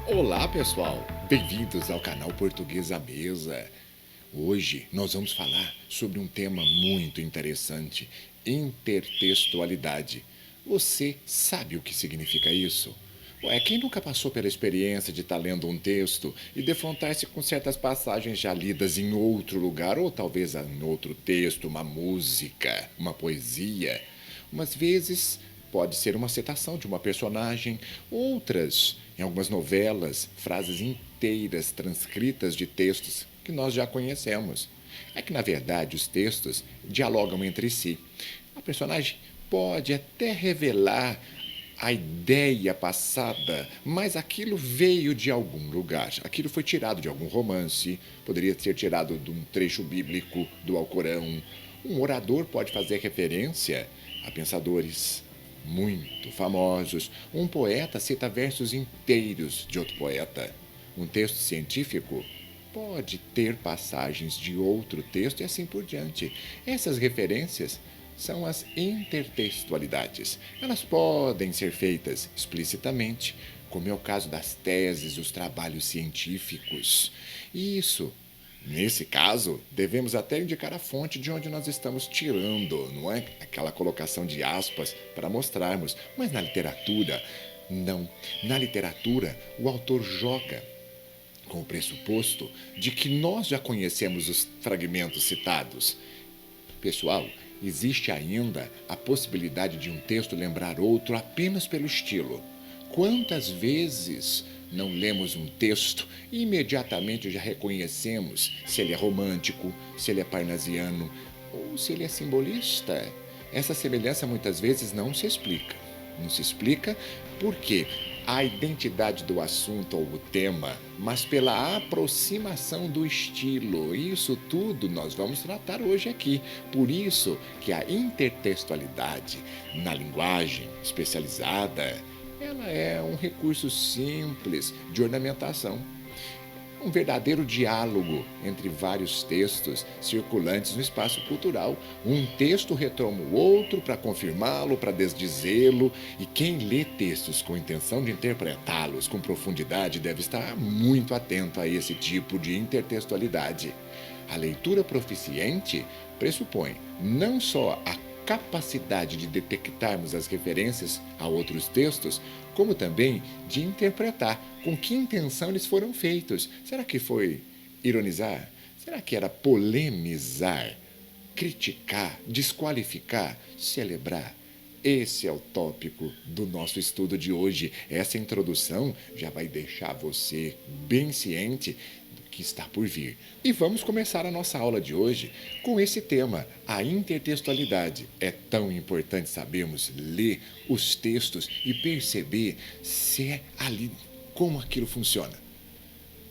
Olá, pessoal! Bem-vindos ao canal Português à Mesa. Hoje nós vamos falar sobre um tema muito interessante: intertextualidade. Você sabe o que significa isso? Ué, quem nunca passou pela experiência de estar lendo um texto e defrontar-se com certas passagens já lidas em outro lugar, ou talvez em outro texto, uma música, uma poesia? Umas vezes pode ser uma citação de uma personagem, outras, em algumas novelas, frases inteiras transcritas de textos que nós já conhecemos. É que, na verdade, os textos dialogam entre si. A personagem pode até revelar a ideia passada, mas aquilo veio de algum lugar. Aquilo foi tirado de algum romance, poderia ser tirado de um trecho bíblico do Alcorão. Um orador pode fazer referência a pensadores muito famosos. Um poeta cita versos inteiros de outro poeta. Um texto científico pode ter passagens de outro texto e assim por diante. Essas referências são as intertextualidades. Elas podem ser feitas explicitamente, como é o caso das teses, dos trabalhos científicos. E isso, nesse caso, devemos até indicar a fonte de onde nós estamos tirando, não é aquela colocação de aspas para mostrarmos. Mas na literatura, não. Na literatura, o autor joga com o pressuposto de que nós já conhecemos os fragmentos citados. Pessoal, existe ainda a possibilidade de um texto lembrar outro apenas pelo estilo. Quantas vezes não lemos um texto e imediatamente já reconhecemos se ele é romântico, se ele é parnasiano ou se ele é simbolista? Essa semelhança muitas vezes não se explica. Não se explica porque a identidade do assunto ou o tema, mas pela aproximação do estilo. Isso tudo nós vamos tratar hoje aqui. Por isso que a intertextualidade na linguagem especializada, ela é um recurso simples de ornamentação. Um verdadeiro diálogo entre vários textos circulantes no espaço cultural. Um texto retoma o outro para confirmá-lo, para desdizê-lo, e quem lê textos com intenção de interpretá-los com profundidade deve estar muito atento a esse tipo de intertextualidade. A leitura proficiente pressupõe não só a capacidade de detectarmos as referências a outros textos, como também de interpretar com que intenção eles foram feitos. Será que foi ironizar? Será que era polemizar, criticar, desqualificar, celebrar? Esse é o tópico do nosso estudo de hoje. Essa introdução já vai deixar você bem ciente que está por vir. E vamos começar a nossa aula de hoje com esse tema, a intertextualidade. É tão importante sabermos ler os textos e perceber se é ali como aquilo funciona.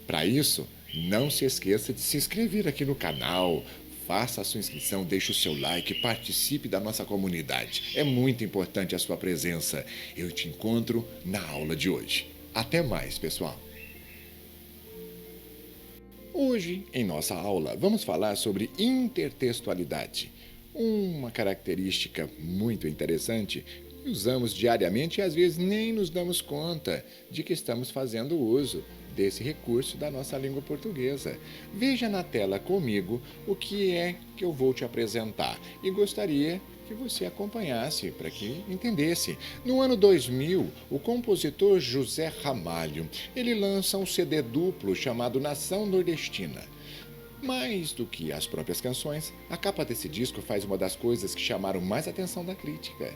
Para isso, não se esqueça de se inscrever aqui no canal, faça a sua inscrição, deixe o seu like, participe da nossa comunidade. É muito importante a sua presença. Eu te encontro na aula de hoje. Até mais, pessoal! Hoje, em nossa aula, vamos falar sobre intertextualidade, uma característica muito interessante que usamos diariamente e às vezes nem nos damos conta de que estamos fazendo uso desse recurso da nossa língua portuguesa. Veja na tela comigo o que é que eu vou te apresentar e gostaria que você acompanhasse para que entendesse. No ano 2000, o compositor José Ramalho, ele lança um CD duplo chamado Nação Nordestina. Mais do que as próprias canções, a capa desse disco faz uma das coisas que chamaram mais atenção da crítica.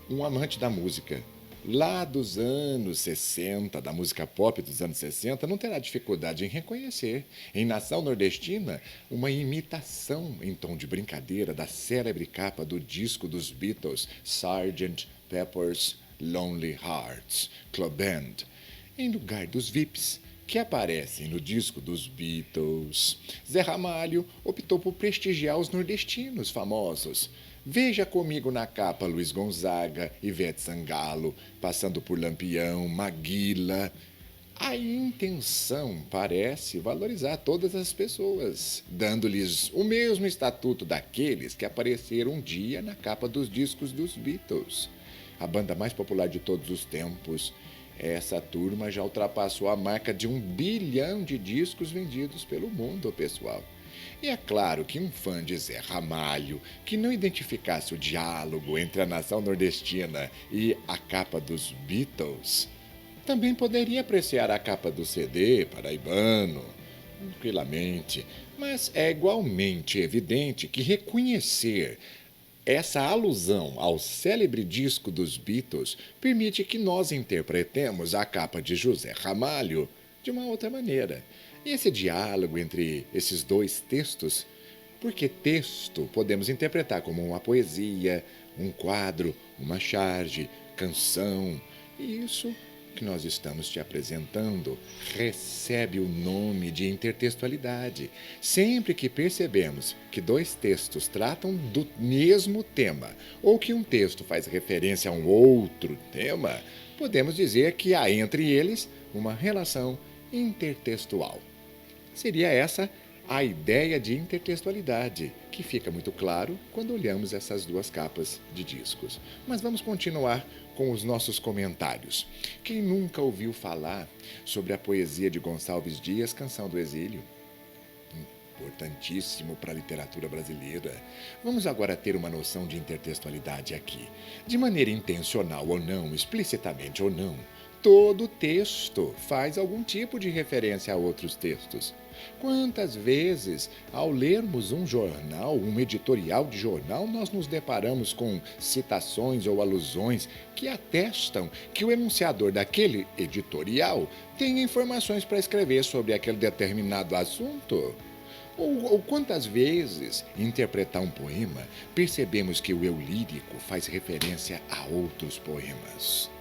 Um amante da música lá dos anos 60, da música pop dos anos 60, não terá dificuldade em reconhecer em Nação Nordestina uma imitação em tom de brincadeira da célebre capa do disco dos Beatles, Sgt. Pepper's Lonely Hearts Club Band, em lugar dos VIPs que aparecem no disco dos Beatles. Zé Ramalho optou por prestigiar os nordestinos famosos. Veja comigo na capa Luiz Gonzaga, Ivete Sangalo, passando por Lampião, Maguila. A intenção parece valorizar todas as pessoas, dando-lhes o mesmo estatuto daqueles que apareceram um dia na capa dos discos dos Beatles. A banda mais popular de todos os tempos Essa turma já ultrapassou a marca de 1 bilhão de discos vendidos pelo mundo, pessoal. E é claro que um fã de Zé Ramalho, que não identificasse o diálogo entre a nação nordestina e a capa dos Beatles, também poderia apreciar a capa do CD paraibano, tranquilamente. Mas é igualmente evidente que reconhecer essa alusão ao célebre disco dos Beatles permite que nós interpretemos a capa de José Ramalho de uma outra maneira. E esse diálogo entre esses dois textos, porque texto podemos interpretar como uma poesia, um quadro, uma charge, canção, e isso que nós estamos te apresentando recebe o nome de intertextualidade. Sempre que percebemos que dois textos tratam do mesmo tema ou que um texto faz referência a um outro tema, podemos dizer que há entre eles uma relação intertextual. Seria essa a ideia de intertextualidade, que fica muito claro quando olhamos essas duas capas de discos. Mas vamos continuar com os nossos comentários. Quem nunca ouviu falar sobre a poesia de Gonçalves Dias, Canção do Exílio? Importantíssimo para a literatura brasileira. Vamos agora ter uma noção de intertextualidade aqui. De maneira intencional ou não, explicitamente ou não, todo texto faz algum tipo de referência a outros textos. Quantas vezes, ao lermos um jornal, um editorial de jornal, nós nos deparamos com citações ou alusões que atestam que o enunciador daquele editorial tem informações para escrever sobre aquele determinado assunto? Ou quantas vezes, em interpretar um poema, percebemos que o eu lírico faz referência a outros poemas?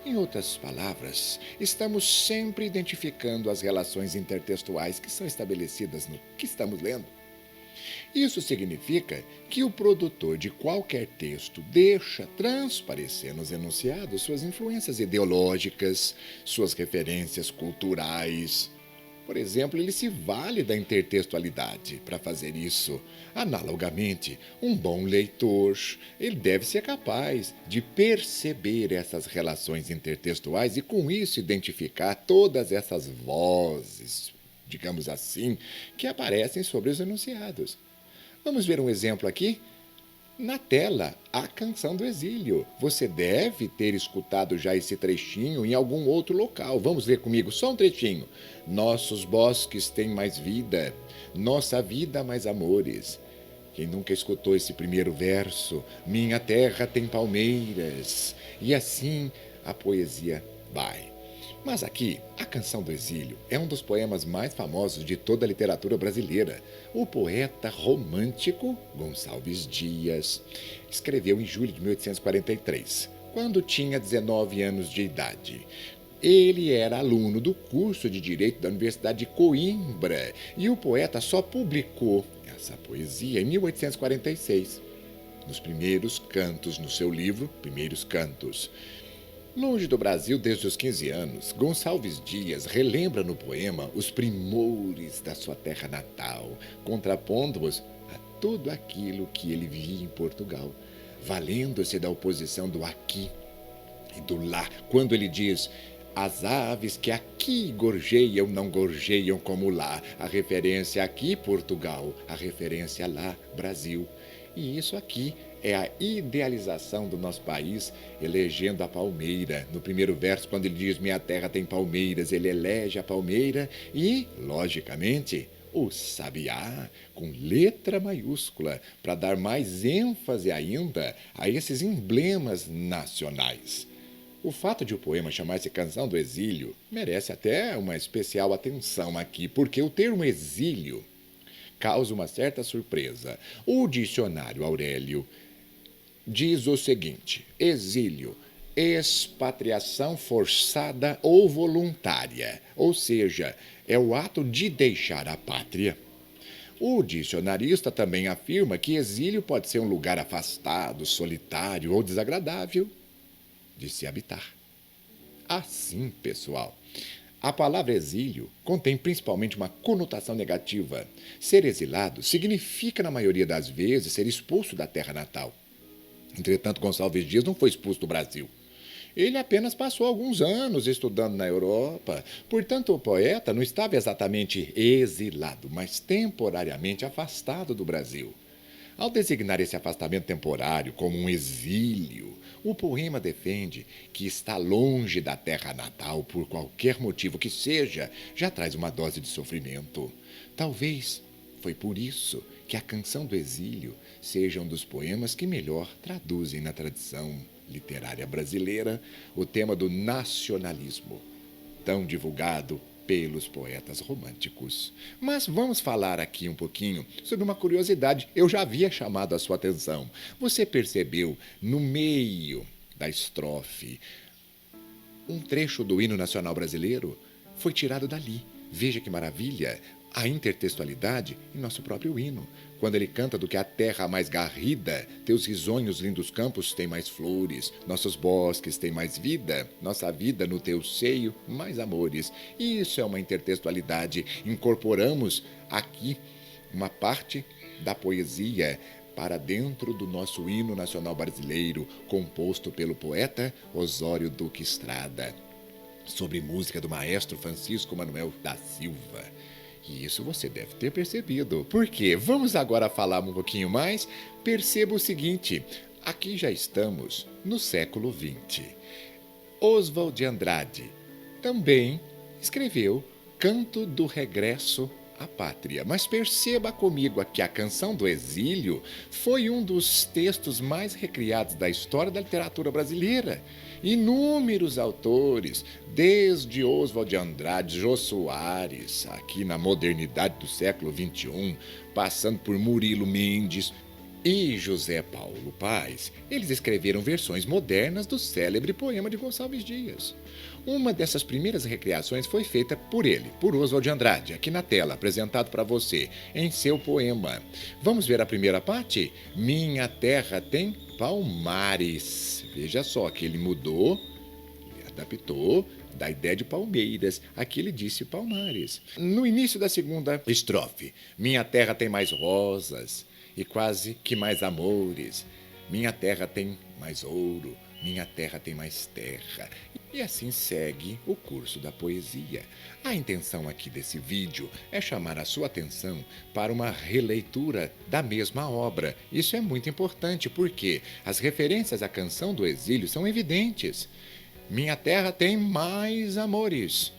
Em outras palavras, estamos sempre identificando as relações intertextuais que são estabelecidas no que estamos lendo. Isso significa que o produtor de qualquer texto deixa transparecer nos enunciados suas influências ideológicas, suas referências culturais. Por exemplo, ele se vale da intertextualidade para fazer isso. Analogamente, um bom leitor, ele deve ser capaz de perceber essas relações intertextuais e, com isso, identificar todas essas vozes, digamos assim, que aparecem sobre os enunciados. Vamos ver um exemplo aqui? Na tela, a Canção do Exílio. Você deve ter escutado já esse trechinho em algum outro local. Vamos ver comigo, só um trechinho. Nossos bosques têm mais vida, nossa vida mais amores. Quem nunca escutou esse primeiro verso? Minha terra tem palmeiras. E assim a poesia vai. Mas aqui, a Canção do Exílio é um dos poemas mais famosos de toda a literatura brasileira. O poeta romântico Gonçalves Dias escreveu em julho de 1843, quando tinha 19 anos de idade. Ele era aluno do curso de Direito da Universidade de Coimbra e o poeta só publicou essa poesia em 1846, nos primeiros cantos, no seu livro Primeiros Cantos. Longe do Brasil desde os 15 anos, Gonçalves Dias relembra no poema os primores da sua terra natal, contrapondo-os a tudo aquilo que ele via em Portugal, valendo-se da oposição do aqui e do lá, quando ele diz: as aves que aqui gorjeiam não gorjeiam como lá, a referência aqui Portugal, a referência lá Brasil. E isso aqui é a idealização do nosso país, elegendo a palmeira. No primeiro verso, quando ele diz minha terra tem palmeiras, ele elege a palmeira e, logicamente, o sabiá, com letra maiúscula, para dar mais ênfase ainda a esses emblemas nacionais. O fato de o poema chamar-se Canção do Exílio merece até uma especial atenção aqui, porque o termo exílio causa uma certa surpresa. O dicionário Aurélio diz o seguinte: exílio, expatriação forçada ou voluntária, ou seja, é o ato de deixar a pátria. O dicionarista também afirma que exílio pode ser um lugar afastado, solitário ou desagradável de se habitar. Assim, pessoal, a palavra exílio contém principalmente uma conotação negativa. Ser exilado significa, na maioria das vezes, ser expulso da terra natal. Entretanto, Gonçalves Dias não foi expulso do Brasil. Ele apenas passou alguns anos estudando na Europa. Portanto, o poeta não estava exatamente exilado, mas temporariamente afastado do Brasil. Ao designar esse afastamento temporário como um exílio, o poema defende que estar longe da terra natal por qualquer motivo que seja já traz uma dose de sofrimento. Talvez foi por isso que a Canção do Exílio seja um dos poemas que melhor traduzem na tradição literária brasileira o tema do nacionalismo, tão divulgado pelos poetas românticos. Mas vamos falar aqui um pouquinho sobre uma curiosidade. Eu já havia chamado a sua atenção. Você percebeu no meio da estrofe um trecho do hino nacional brasileiro? Foi tirado dali. Veja que maravilha! A intertextualidade em nosso próprio hino. Quando ele canta do que a terra mais garrida, teus risonhos lindos campos têm mais flores, nossos bosques têm mais vida, nossa vida no teu seio mais amores. Isso é uma intertextualidade. Incorporamos aqui uma parte da poesia para dentro do nosso hino nacional brasileiro, composto pelo poeta Osório Duque Estrada, sobre música do maestro Francisco Manuel da Silva. E isso você deve ter percebido. Por quê? Vamos agora falar um pouquinho mais. Perceba o seguinte, aqui já estamos no século XX. Oswald de Andrade também escreveu Canto do Regresso à Pátria. Mas perceba comigo aqui, a Canção do Exílio foi um dos textos mais recriados da história da literatura brasileira. Inúmeros autores, desde Oswald de Andrade, Jô Soares, aqui na modernidade do século XXI, passando por Murilo Mendes e José Paulo Paes, eles escreveram versões modernas do célebre poema de Gonçalves Dias. Uma dessas primeiras recriações foi feita por ele, por Oswald de Andrade, aqui na tela, apresentado para você, em seu poema. Vamos ver a primeira parte? Minha terra tem palmares. Veja só que ele mudou, ele adaptou da ideia de palmeiras. Aqui ele disse palmares. No início da segunda estrofe, minha terra tem mais rosas e quase que mais amores. Minha terra tem mais ouro, minha terra tem mais terra. E assim segue o curso da poesia. A intenção aqui desse vídeo é chamar a sua atenção para uma releitura da mesma obra. Isso é muito importante porque as referências à Canção do Exílio são evidentes. Minha terra tem mais amores.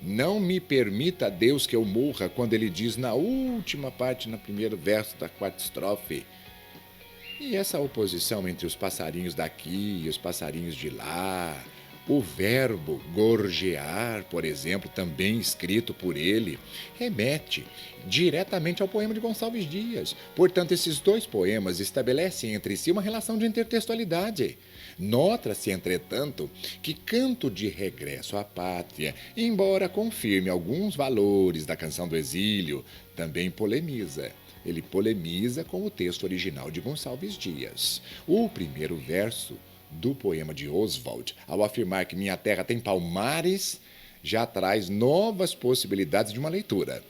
Não me permita, Deus, que eu morra, quando ele diz na última parte, no primeiro verso da quarta estrofe. E essa oposição entre os passarinhos daqui e os passarinhos de lá, o verbo gorjear, por exemplo, também escrito por ele, remete diretamente ao poema de Gonçalves Dias. Portanto, esses dois poemas estabelecem entre si uma relação de intertextualidade. Nota-se, entretanto, que Canto de Regresso à Pátria, embora confirme alguns valores da Canção do Exílio, também polemiza. Ele polemiza com o texto original de Gonçalves Dias. O primeiro verso do poema de Oswald, ao afirmar que minha terra tem palmares, já traz novas possibilidades de uma leitura.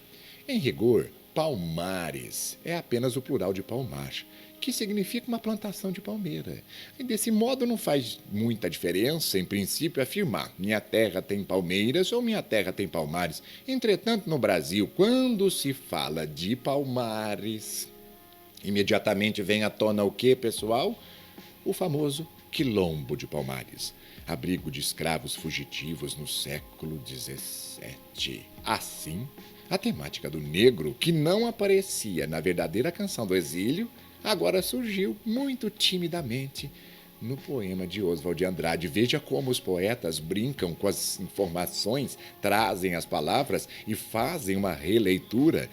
Em rigor, palmares é apenas o plural de palmar, que significa uma plantação de palmeira. E desse modo não faz muita diferença, em princípio, afirmar minha terra tem palmeiras ou minha terra tem palmares. Entretanto, no Brasil, quando se fala de palmares, imediatamente vem à tona o quê, pessoal? O famoso Quilombo de Palmares, abrigo de escravos fugitivos no século XVII. Assim, a temática do negro, que não aparecia na verdadeira Canção do Exílio, agora surgiu muito timidamente no poema de Oswald de Andrade. Veja como os poetas brincam com as informações, trazem as palavras e fazem uma releitura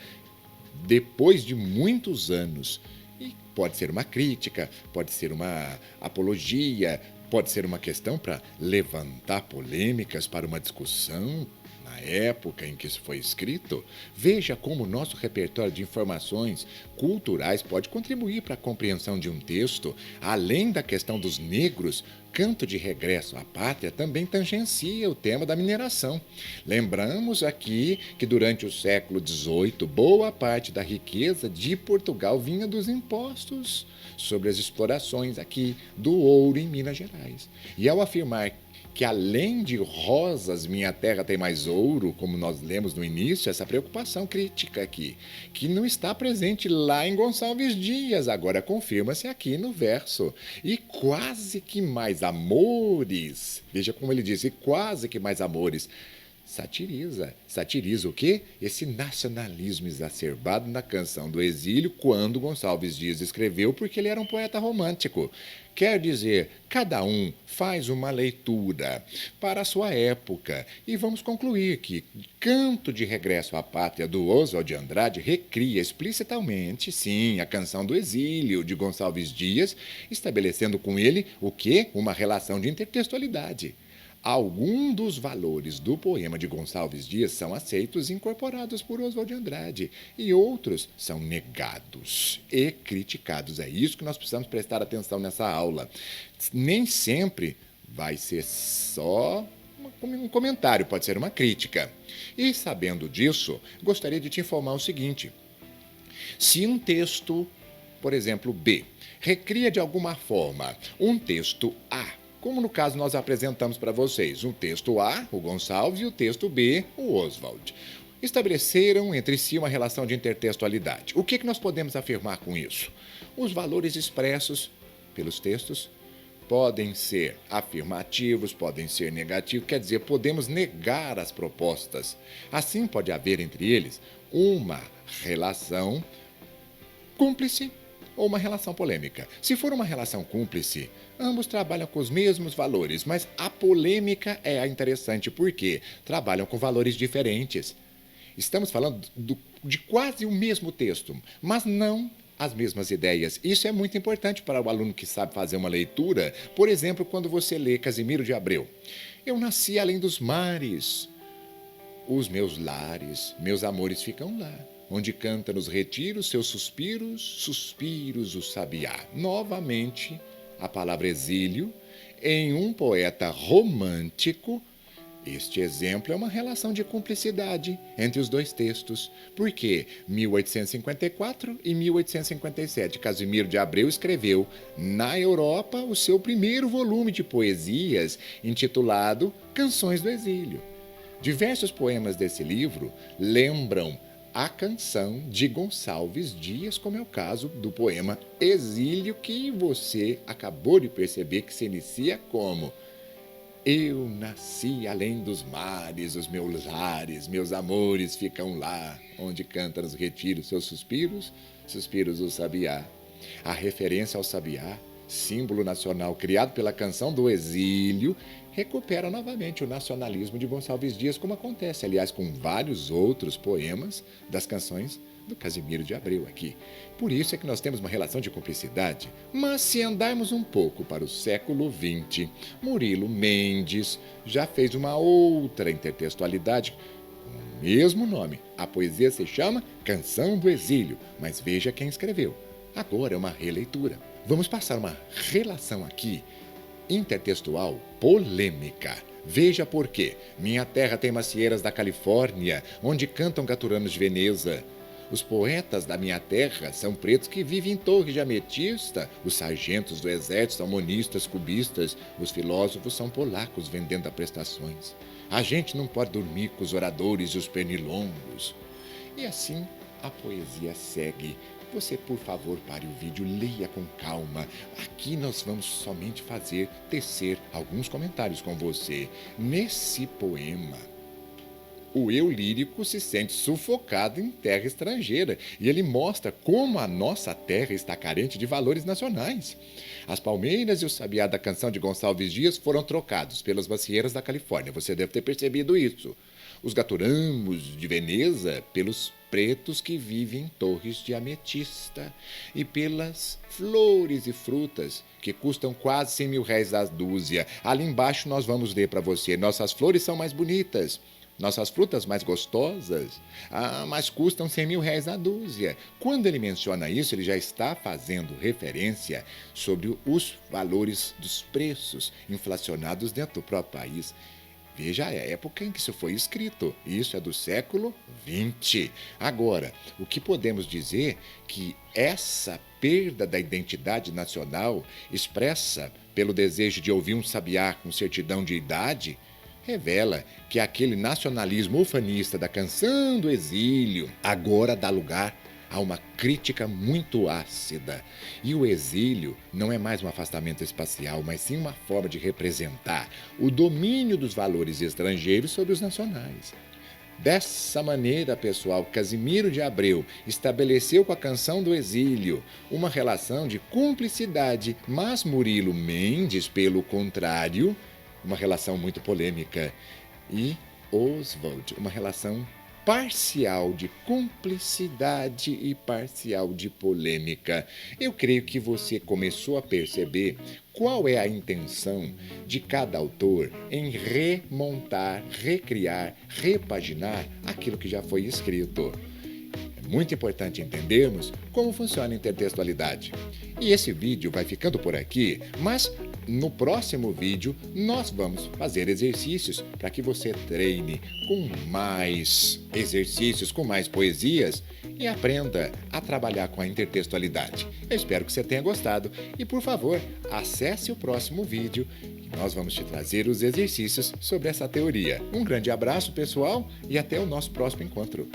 depois de muitos anos. E pode ser uma crítica, pode ser uma apologia, pode ser uma questão para levantar polêmicas para uma discussão na época em que isso foi escrito. Veja como o nosso repertório de informações culturais pode contribuir para a compreensão de um texto, além da questão dos negros, Canto de Regresso à Pátria também tangencia o tema da mineração. Lembramos aqui que durante o século XVIII, boa parte da riqueza de Portugal vinha dos impostos sobre as explorações aqui do ouro em Minas Gerais. E ao afirmar que além de rosas, minha terra tem mais ouro, como nós lemos no início, essa preocupação crítica aqui, que não está presente lá em Gonçalves Dias, agora confirma-se aqui no verso. E quase que mais amores, veja como ele diz, e quase que mais amores, satiriza o quê? Esse nacionalismo exacerbado na canção do exílio, quando Gonçalves Dias escreveu, porque ele era um poeta romântico. Quer dizer, cada um faz uma leitura para a sua época. E vamos concluir que Canto de Regresso à Pátria, do Oswald de Andrade, recria explicitamente, sim, a canção do exílio de Gonçalves Dias, estabelecendo com ele o quê? Uma relação de intertextualidade. Alguns dos valores do poema de Gonçalves Dias são aceitos e incorporados por Oswald de Andrade, e outros são negados e criticados. É isso que nós precisamos prestar atenção nessa aula. Nem sempre vai ser só um comentário, pode ser uma crítica. E sabendo disso, gostaria de te informar o seguinte: se um texto, por exemplo, B, recria de alguma forma um texto A, como no caso nós apresentamos para vocês, o texto A, o Gonçalves, e o texto B, o Oswald, estabeleceram entre si uma relação de intertextualidade. O que nós podemos afirmar com isso? Os valores expressos pelos textos podem ser afirmativos, podem ser negativos, quer dizer, podemos negar as propostas. Assim, pode haver entre eles uma relação cúmplice ou uma relação polêmica. Se for uma relação cúmplice, ambos trabalham com os mesmos valores, mas a polêmica é a interessante porque trabalham com valores diferentes. Estamos falando de quase o mesmo texto, mas não as mesmas ideias. Isso é muito importante para o aluno que sabe fazer uma leitura. Por exemplo, quando você lê Casimiro de Abreu. Eu nasci além dos mares, os meus lares, meus amores ficam lá, onde canta nos retiros seus suspiros, suspiros o sabiá. Novamente, a palavra exílio em um poeta romântico. Este exemplo é uma relação de cumplicidade entre os dois textos, porque 1854 e 1857, Casimiro de Abreu escreveu na Europa o seu primeiro volume de poesias, intitulado Canções do Exílio. Diversos poemas desse livro lembram a canção de Gonçalves Dias, como é o caso do poema Exílio, que você acabou de perceber que se inicia como: eu nasci além dos mares, os meus lares, meus amores ficam lá, onde canta nos retiros seus suspiros, suspiros do sabiá. A referência ao sabiá, símbolo nacional criado pela canção do exílio, recupera novamente o nacionalismo de Gonçalves Dias, como acontece, aliás, com vários outros poemas das canções do Casimiro de Abreu aqui. Por isso é que nós temos uma relação de cumplicidade. Mas se andarmos um pouco para o século XX, Murilo Mendes já fez uma outra intertextualidade com o mesmo nome. A poesia se chama Canção do Exílio, mas veja quem escreveu. Agora é uma releitura. Vamos passar uma relação aqui intertextual polêmica. Veja por quê. Minha terra tem macieiras da Califórnia, onde cantam gaturanos de Veneza. Os poetas da minha terra são pretos que vivem em torres de ametista. Os sargentos do exército são monistas, cubistas. Os filósofos são polacos vendendo a prestações. A gente não pode dormir com os oradores e os pernilongos. E assim a poesia segue. Você, por favor, pare o vídeo, leia com calma. Aqui nós vamos somente tecer alguns comentários com você. Nesse poema, o eu lírico se sente sufocado em terra estrangeira e ele mostra como a nossa terra está carente de valores nacionais. As palmeiras e o sabiá da canção de Gonçalves Dias foram trocados pelas macieiras da Califórnia. Você deve ter percebido isso. Os gaturamos de Veneza pelos pretos que vivem em torres de ametista e pelas flores e frutas que custam quase 100 mil réis a dúzia. Ali embaixo nós vamos ler para você. Nossas flores são mais bonitas. Nossas frutas mais gostosas, mas custam R$ 100.000 a dúzia. Quando ele menciona isso, ele já está fazendo referência sobre os valores dos preços inflacionados dentro do próprio país. Veja a época em que isso foi escrito. Isso é do século XX. Agora, o que podemos dizer que essa perda da identidade nacional, expressa pelo desejo de ouvir um sabiá com certidão de idade, revela que aquele nacionalismo ufanista da canção do exílio agora dá lugar a uma crítica muito ácida. E o exílio não é mais um afastamento espacial, mas sim uma forma de representar o domínio dos valores estrangeiros sobre os nacionais. Dessa maneira, pessoal, Casimiro de Abreu estabeleceu com a canção do exílio uma relação de cumplicidade, mas Murilo Mendes, pelo contrário, uma relação muito polêmica, e Oswald, uma relação parcial de cumplicidade e parcial de polêmica. Eu creio que você começou a perceber qual é a intenção de cada autor em remontar, recriar, repaginar aquilo que já foi escrito. É muito importante entendermos como funciona a intertextualidade. E esse vídeo vai ficando por aqui, mas no próximo vídeo nós vamos fazer exercícios para que você treine com mais exercícios, com mais poesias e aprenda a trabalhar com a intertextualidade. Eu espero que você tenha gostado e, por favor, acesse o próximo vídeo e nós vamos te trazer os exercícios sobre essa teoria. Um grande abraço, pessoal, e até o nosso próximo encontro.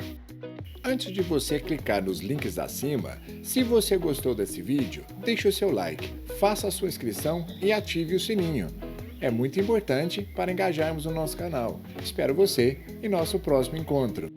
Antes de você clicar nos links acima, se você gostou desse vídeo, deixe o seu like, faça a sua inscrição e ative o sininho. É muito importante para engajarmos o nosso canal. Espero você em nosso próximo encontro.